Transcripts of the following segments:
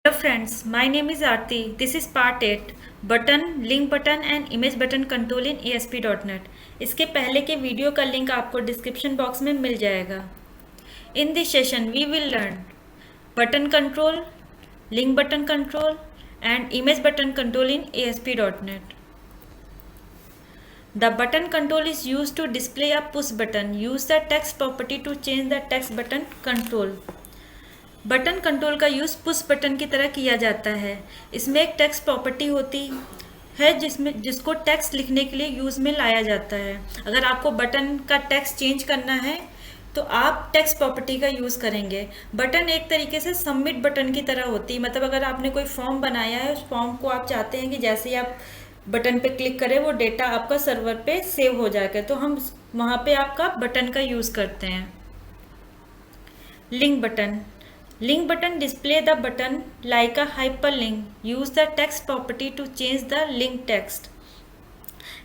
Hello friends, my name is Aarti. This is part 8 button, link button and image button control in ASP.NET। इसके पहले के video का link आपको description box में मिल जाएगा। In this session we will learn button control, link button control and image button control in ASP.NET। The button control is used to display a push button. Use the text property to change the text button control. Button control का use push button की तरह किया जाता है। इसमें एक text property होती है जिसको टेक्स्ट लिखने के लिए यूज़ में लाया जाता है। अगर आपको बटन का टेक्स्ट चेंज करना है तो आप टेक्स्ट प्रॉपर्टी का यूज़ करेंगे। बटन एक तरीके से सबमिट बटन की तरह होती है। मतलब अगर आपने कोई फॉर्म बनाया है, उस फॉर्म को आप चाहते हैं कि जैसे ही आप बटन पे क्लिक करें वो डेटा आपका सर्वर पे सेव हो जाएगा, तो हम वहाँ पे आपका बटन का यूज़ करते हैं। Link button display the button like a hyperlink. Use the text property to change the link text.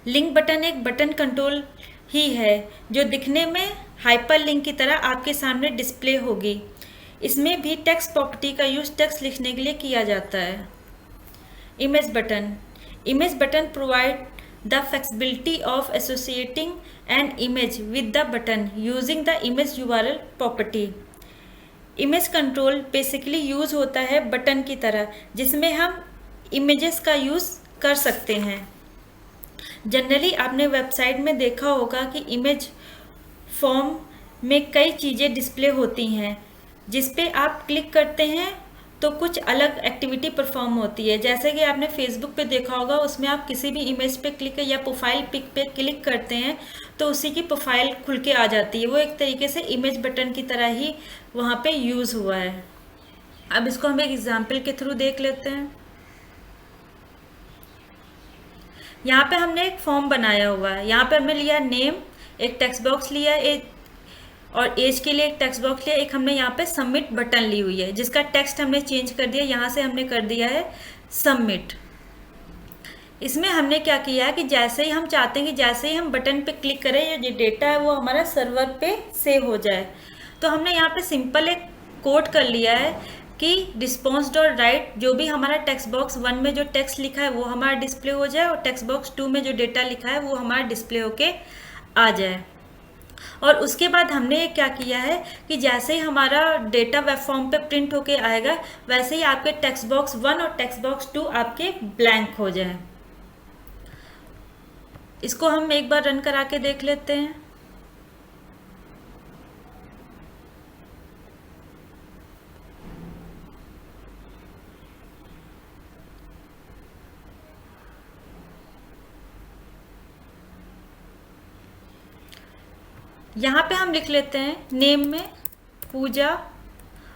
Link button एक बटन कंट्रोल ही है जो दिखने में हाइपरलिंक की तरह आपके सामने डिस्प्ले होगी। इसमें भी टेक्स्ट प्रॉपर्टी का यूज टेक्स्ट लिखने के लिए किया जाता है। Image button provide the flexibility of associating an image with the button using the image URL property. Image control basically use होता है बटन की तरह, जिसमें हम इमेजेस का यूज़ कर सकते हैं। जनरली आपने वेबसाइट में देखा होगा कि इमेज फॉर्म में कई चीज़ें डिस्प्ले होती हैं, जिस पे आप क्लिक करते हैं तो कुछ अलग एक्टिविटी परफॉर्म होती है। जैसे कि आपने फेसबुक पे देखा होगा, उसमें आप किसी भी इमेज पे क्लिक या प्रोफाइल पिक पे क्लिक करते हैं तो उसी की प्रोफाइल खुल के आ जाती है। वो एक तरीके से इमेज बटन की तरह ही वहाँ पे यूज़ हुआ है। अब इसको हम एक एग्जाम्पल के थ्रू देख लेते हैं। यहाँ पे हमने एक फॉर्म बनाया हुआ है। यहाँ पे हमने लिया नेम, एक टेक्स्ट बॉक्स लिया, एक और एज के लिए एक टेक्स्ट बॉक्स लिया, एक हमने यहाँ पे सबमिट बटन ली हुई है जिसका टेक्स्ट हमने चेंज कर दिया। यहाँ से हमने कर दिया है सबमिट। इसमें हमने क्या किया है कि जैसे ही हम चाहते हैं कि जैसे ही हम बटन पे क्लिक करें या जो डेटा है वो हमारा सर्वर पे सेव हो जाए, तो हमने यहाँ पे सिंपल एक कोड कर लिया है कि रिस्पॉन्स डॉट राइट, जो भी हमारा टेक्स्ट बॉक्स 1 में जो टेक्स्ट लिखा है वो हमारा डिस्प्ले हो जाए और टेक्स्ट बॉक्स 2 में जो डेटा लिखा है वो हमारा डिस्प्ले होके आ जाए। और उसके बाद हमने क्या किया है कि जैसे ही हमारा डेटा वेब फॉर्म पे प्रिंट होके आएगा वैसे ही आपके टेक्स्ट बॉक्स 1 और टेक्स्ट बॉक्स 2 आपके ब्लैंक हो जाए। इसको हम एक बार रन करा के देख लेते हैं। यहाँ पे हम लिख लेते हैं नेम में पूजा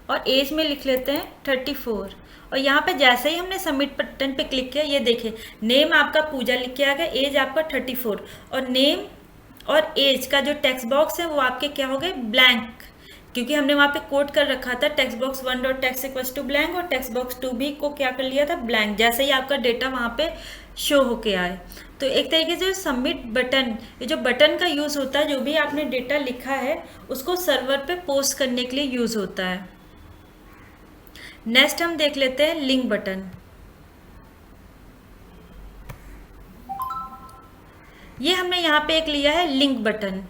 और एज में लिख लेते हैं 34। और यहाँ पे जैसे ही हमने सबमिट बटन पे क्लिक किया, ये देखिए नेम आपका पूजा लिख के आ गया, एज आपका 34 और नेम और एज का जो टेक्स्ट बॉक्स है वो आपके क्या हो गए ब्लैंक, क्योंकि हमने वहाँ पे कोड कर रखा था text box 1 dot text equals to blank और टेक्स्ट बॉक्स 2 भी को क्या कर लिया था ब्लैंक। जैसे ही आपका डेटा वहाँ पे शो होके आए, तो एक तरीके से सबमिट बटन, ये जो बटन का यूज़ होता है, जो भी आपने डेटा लिखा है उसको सर्वर पे पोस्ट करने के लिए यूज़ होता है। नेक्स्ट हम देख लेते हैं लिंक बटन। ये हमने यहाँ पे एक लिया है लिंक बटन।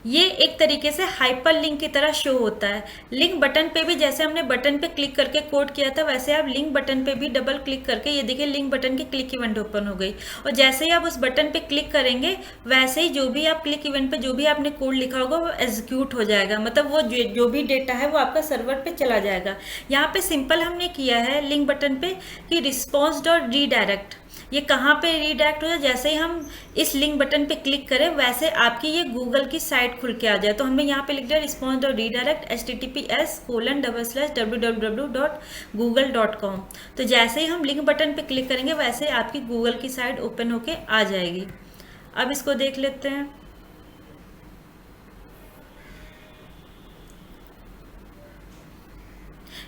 ये एक तरीके से हाइपर लिंक की तरह शो होता है। लिंक बटन पे भी जैसे हमने बटन पे क्लिक करके कोड किया था, वैसे आप लिंक बटन पे भी डबल क्लिक करके, ये देखिए लिंक बटन की क्लिक इवेंट ओपन हो गई। और जैसे ही आप उस बटन पे क्लिक करेंगे वैसे ही जो भी आप क्लिक इवेंट पे जो भी आपने कोड लिखा होगा वो एग्जीक्यूट हो जाएगा। मतलब वो जो भी डेटा है वो आपका सर्वर पे चला जाएगा। यहाँ पे सिंपल हमने किया है लिंक बटन पे कि रिस्पॉन्स डॉट रीडायरेक्ट, ये कहाँ पे रीडायरेक्ट हो जाए, जैसे ही हम इस लिंक बटन पे क्लिक करें वैसे आपकी ये गूगल की साइट खुल के आ जाए। तो हमने यहाँ पे लिख दिया रिस्पॉन्स डॉट रीडायरेक्ट https://www.google.com। तो जैसे ही हम लिंक बटन पे क्लिक करेंगे वैसे आपकी गूगल की साइट ओपन होके आ जाएगी। अब इसको देख लेते हैं।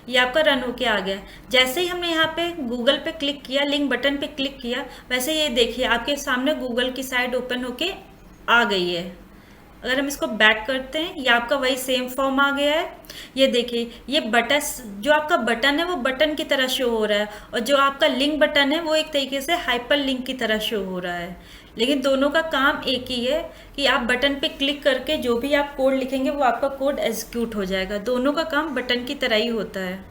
ये आपका रन होके आ गया। जैसे ही हमने यहाँ पे गूगल पे क्लिक किया, लिंक बटन पे क्लिक किया, वैसे ये देखिए आपके सामने गूगल की साइट ओपन होके आ गई है। अगर हम इसको बैक करते हैं, ये आपका वही सेम फॉर्म आ गया है। ये देखिए, ये बटन, जो आपका बटन है वो बटन की तरह शो हो रहा है, और जो आपका लिंक बटन है वो एक तरीके से हाइपर लिंक की तरह शो हो रहा है। लेकिन दोनों का काम एक ही है कि आप बटन पे क्लिक करके जो भी आप कोड लिखेंगे वो आपका कोड एग्जीक्यूट हो जाएगा। दोनों का काम बटन की तरह ही होता है।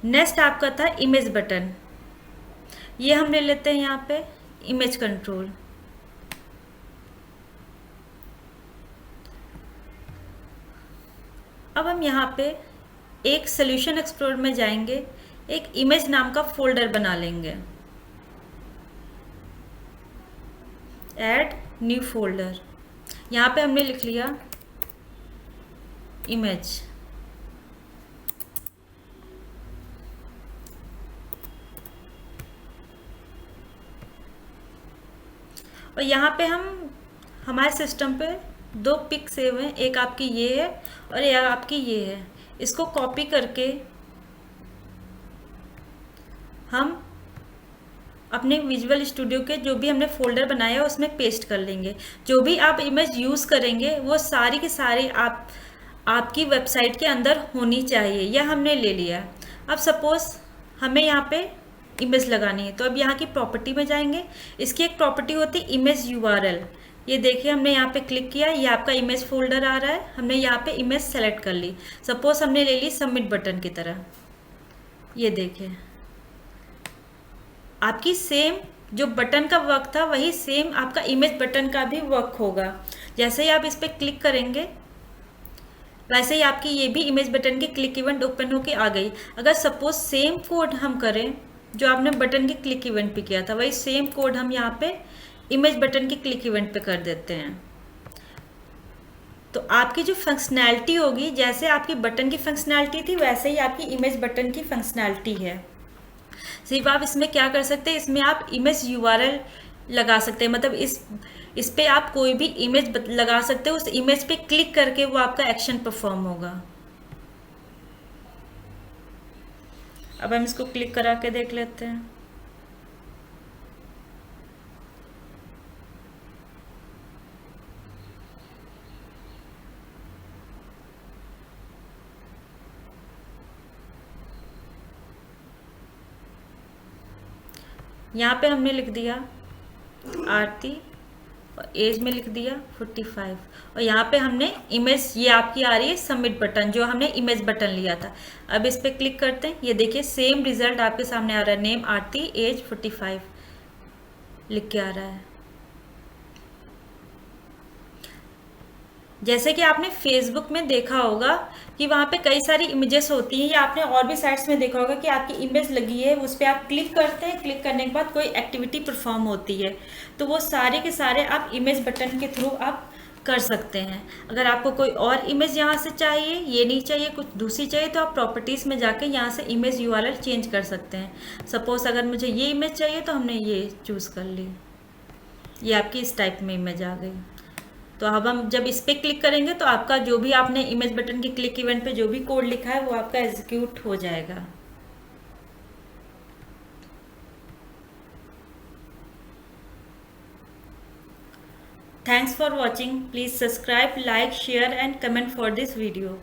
नेक्स्ट आपका था इमेज बटन। ये हम ले लेते हैं यहाँ पे इमेज कंट्रोल। अब हम यहाँ पे एक सोल्यूशन एक्सप्लोरर में जाएंगे, एक इमेज नाम का फोल्डर बना लेंगे। ऐड न्यू फोल्डर, यहाँ पे हमने लिख लिया इमेज। और यहाँ पे हम हमारे सिस्टम पे दो पिक सेव हैं, एक आपकी ये है और एक आपकी ये है। इसको कॉपी करके हम अपने विजुअल स्टूडियो के जो भी हमने फोल्डर बनाया है उसमें पेस्ट कर लेंगे। जो भी आप इमेज यूज़ करेंगे वो सारी की सारी आपकी वेबसाइट के अंदर होनी चाहिए। यह हमने ले लिया। अब सपोज़ हमें यहाँ पे इमेज लगानी है, तो अब यहाँ की प्रॉपर्टी में जाएंगे। इसकी एक प्रॉपर्टी होती है इमेज यूआरएल। ये देखिए, हमने यहाँ पे क्लिक किया, ये आपका इमेज फोल्डर आ रहा है। हमने यहाँ पे इमेज सेलेक्ट कर ली। सपोज हमने ले ली सबमिट बटन की तरह। ये देखिए, आपकी सेम जो बटन का वर्क था वही सेम आपका इमेज बटन का भी वर्क होगा। जैसे ही आप इस पर क्लिक करेंगे वैसे ही आपकी ये भी इमेज बटन की क्लिक इवेंट ओपन होके आ गई। अगर सपोज सेम कोड हम करें जो आपने बटन की क्लिक इवेंट पे किया था, वही सेम कोड हम यहाँ पे इमेज बटन की क्लिक इवेंट पे कर देते हैं, तो आपकी जो फंक्शनैलिटी होगी, जैसे आपकी बटन की फंक्शनैलिटी थी वैसे ही आपकी इमेज बटन की फंक्शनैलिटी है। सिर्फ आप इसमें क्या कर सकते हैं, इसमें आप इमेज यूआरएल लगा सकते हैं। मतलब इस पे आप कोई भी इमेज लगा सकते हो, उस इमेज पे क्लिक करके वो आपका एक्शन परफॉर्म होगा। अब हम इसको क्लिक करा के देख लेते हैं। यहाँ पे हमने लिख दिया आरती और एज में लिख दिया 45, और यहाँ पे हमने इमेज, ये आपकी आ रही है सबमिट बटन, जो हमने इमेज बटन लिया था। अब इस पर क्लिक करते हैं, ये देखिए सेम रिजल्ट आपके सामने आ रहा है। नेम आरती, एज 45 लिख के आ रहा है। जैसे कि आपने फेसबुक में देखा होगा कि वहाँ पे कई सारी इमेजेस होती हैं, या आपने और भी साइट्स में देखा होगा कि आपकी इमेज लगी है, उस पर आप क्लिक करते हैं, क्लिक करने के बाद कोई एक्टिविटी परफॉर्म होती है, तो वो सारे के सारे आप इमेज बटन के थ्रू आप कर सकते हैं। अगर आपको कोई और इमेज यहाँ से चाहिए, ये नहीं चाहिए, कुछ दूसरी चाहिए, तो आप प्रॉपर्टीज़ में जाके यहाँ से इमेज यूआरएल चेंज कर सकते हैं। सपोज अगर मुझे ये इमेज चाहिए तो हमने ये चूज़ कर ली, ये आपकी इस टाइप में इमेज आ गई। तो अब हम जब इस पर क्लिक करेंगे तो आपका जो भी आपने इमेज बटन की क्लिक इवेंट पे जो भी कोड लिखा है वो आपका एग्जीक्यूट हो जाएगा। Thanks for watching. Please subscribe, like, share and comment for this video.